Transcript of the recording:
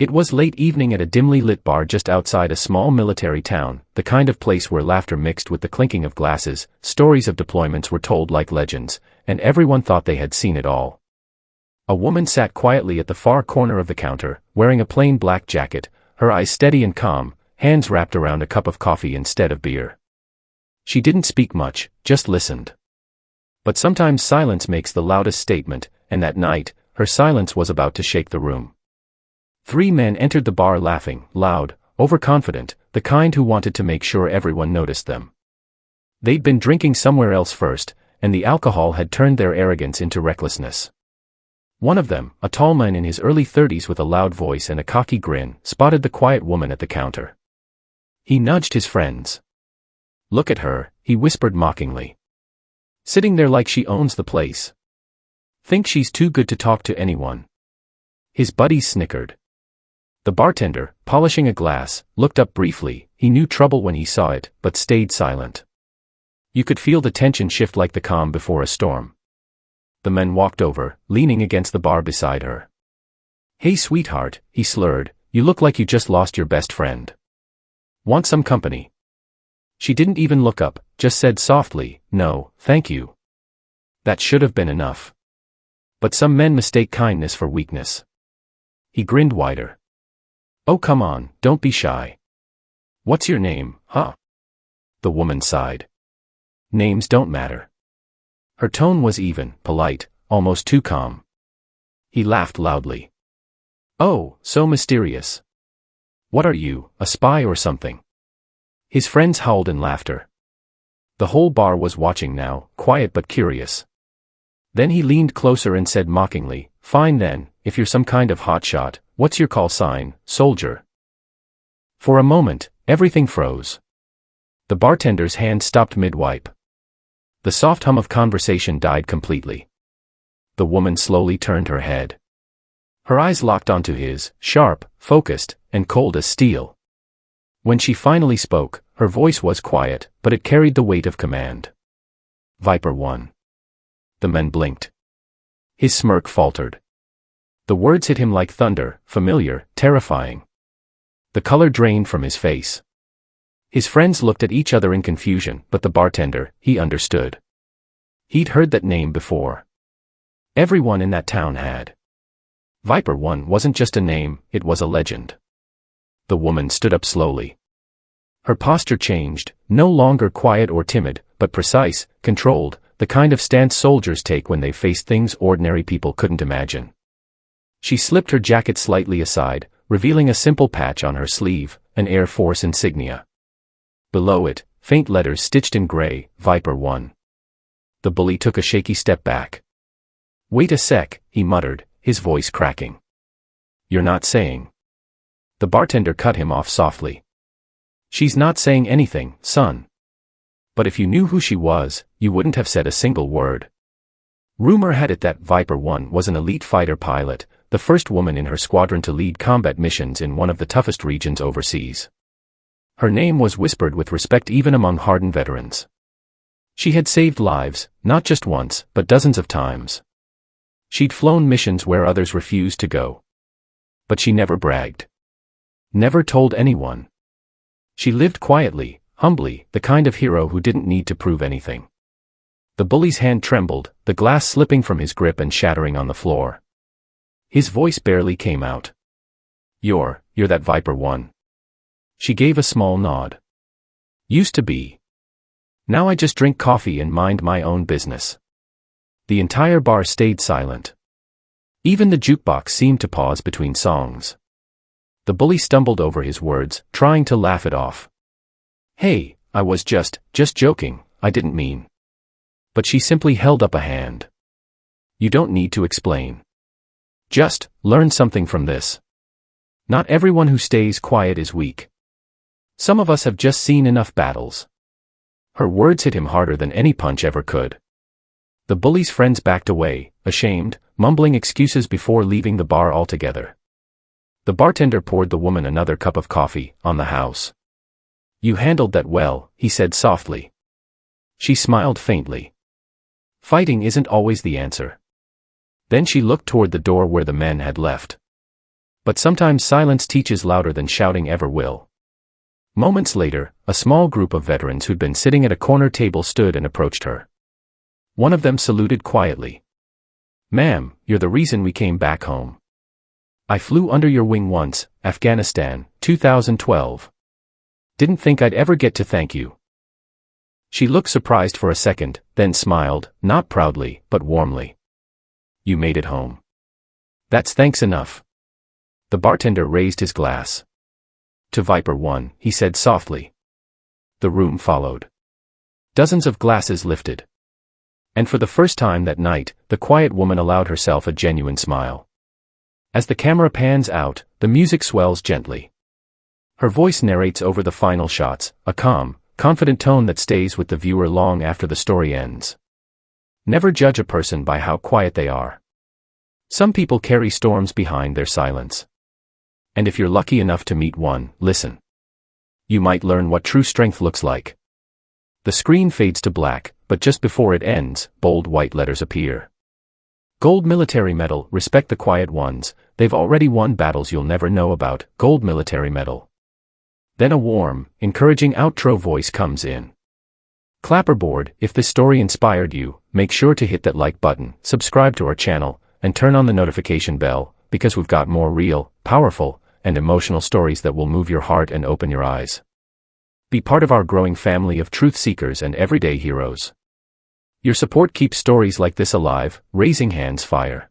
It was late evening at a dimly lit bar just outside a small military town, the kind of place where laughter mixed with the clinking of glasses, stories of deployments were told like legends, and everyone thought they had seen it all. A woman sat quietly at the far corner of the counter, wearing a plain black jacket, her eyes steady and calm, hands wrapped around a cup of coffee instead of beer. She didn't speak much, just listened. But sometimes silence makes the loudest statement, and that night, her silence was about to shake the room. 3 men entered the bar laughing, loud, overconfident, the kind who wanted to make sure everyone noticed them. They'd been drinking somewhere else first, and the alcohol had turned their arrogance into recklessness. One of them, a tall man in his early 30s with a loud voice and a cocky grin, spotted the quiet woman at the counter. He nudged his friends. "Look at her," he whispered mockingly. "Sitting there like she owns the place. Think she's too good to talk to anyone." His buddies snickered. The bartender, polishing a glass, looked up briefly. He knew trouble when he saw it, but stayed silent. You could feel the tension shift like the calm before a storm. The man walked over, leaning against the bar beside her. "Hey sweetheart," he slurred, "you look like you just lost your best friend. Want some company?" She didn't even look up, just said softly, "No, thank you." That should have been enough. But some men mistake kindness for weakness. He grinned wider. "Oh come on, don't be shy. What's your name, huh?" The woman sighed. "Names don't matter." Her tone was even, polite, almost too calm. He laughed loudly. "Oh, so mysterious. What are you, a spy or something?" His friends howled in laughter. The whole bar was watching now, quiet but curious. Then he leaned closer and said mockingly, "Fine then, if you're some kind of hotshot, what's your call sign, soldier?" For a moment, everything froze. The bartender's hand stopped mid-wipe. The soft hum of conversation died completely. The woman slowly turned her head. Her eyes locked onto his, sharp, focused, and cold as steel. When she finally spoke, her voice was quiet, but it carried the weight of command. "Viper 1. The man blinked. His smirk faltered. The words hit him like thunder, familiar, terrifying. The color drained from his face. His friends looked at each other in confusion, but the bartender, he understood. He'd heard that name before. Everyone in that town had. Viper 1 wasn't just a name, it was a legend. The woman stood up slowly. Her posture changed, no longer quiet or timid, but precise, controlled, the kind of stance soldiers take when they face things ordinary people couldn't imagine. She slipped her jacket slightly aside, revealing a simple patch on her sleeve, an Air Force insignia. Below it, faint letters stitched in gray, Viper 1. The bully took a shaky step back. "Wait a sec," he muttered, his voice cracking. "You're not saying..." The bartender cut him off softly. "She's not saying anything, son. But if you knew who she was, you wouldn't have said a single word." Rumor had it that Viper 1 was an elite fighter pilot, the first woman in her squadron to lead combat missions in one of the toughest regions overseas. Her name was whispered with respect even among hardened veterans. She had saved lives, not just once, but dozens of times. She'd flown missions where others refused to go. But she never bragged. Never told anyone. She lived quietly, humbly, the kind of hero who didn't need to prove anything. The bully's hand trembled, the glass slipping from his grip and shattering on the floor. His voice barely came out. You're that Viper 1. She gave a small nod. "Used to be. Now I just drink coffee and mind my own business." The entire bar stayed silent. Even the jukebox seemed to pause between songs. The bully stumbled over his words, trying to laugh it off. "Hey, I was just joking, I didn't mean." But she simply held up a hand. "You don't need to explain. Just learn something from this. Not everyone who stays quiet is weak. Some of us have just seen enough battles." Her words hit him harder than any punch ever could. The bully's friends backed away, ashamed, mumbling excuses before leaving the bar altogether. The bartender poured the woman another cup of coffee, on the house. "You handled that well," he said softly. She smiled faintly. "Fighting isn't always the answer." Then she looked toward the door where the men had left. But sometimes silence teaches louder than shouting ever will. Moments later, a small group of veterans who'd been sitting at a corner table stood and approached her. One of them saluted quietly. "Ma'am, you're the reason we came back home. I flew under your wing once, Afghanistan, 2012. Didn't think I'd ever get to thank you." She looked surprised for a second, then smiled, not proudly, but warmly. "You made it home. That's thanks enough." The bartender raised his glass. "To Viper 1, he said softly. The room followed. Dozens of glasses lifted. And for the first time that night, the quiet woman allowed herself a genuine smile. As the camera pans out, the music swells gently. Her voice narrates over the final shots, a calm, confident tone that stays with the viewer long after the story ends. Never judge a person by how quiet they are. Some people carry storms behind their silence. And if you're lucky enough to meet one, listen. You might learn what true strength looks like. The screen fades to black, but just before it ends, bold white letters appear. Gold military medal, respect the quiet ones, they've already won battles you'll never know about, gold military medal. Then a warm, encouraging outro voice comes in. Clapperboard, if this story inspired you, make sure to hit that like button, subscribe to our channel, and turn on the notification bell, because we've got more real, powerful, and emotional stories that will move your heart and open your eyes. Be part of our growing family of truth seekers and everyday heroes. Your support keeps stories like this alive. Raising hands fire.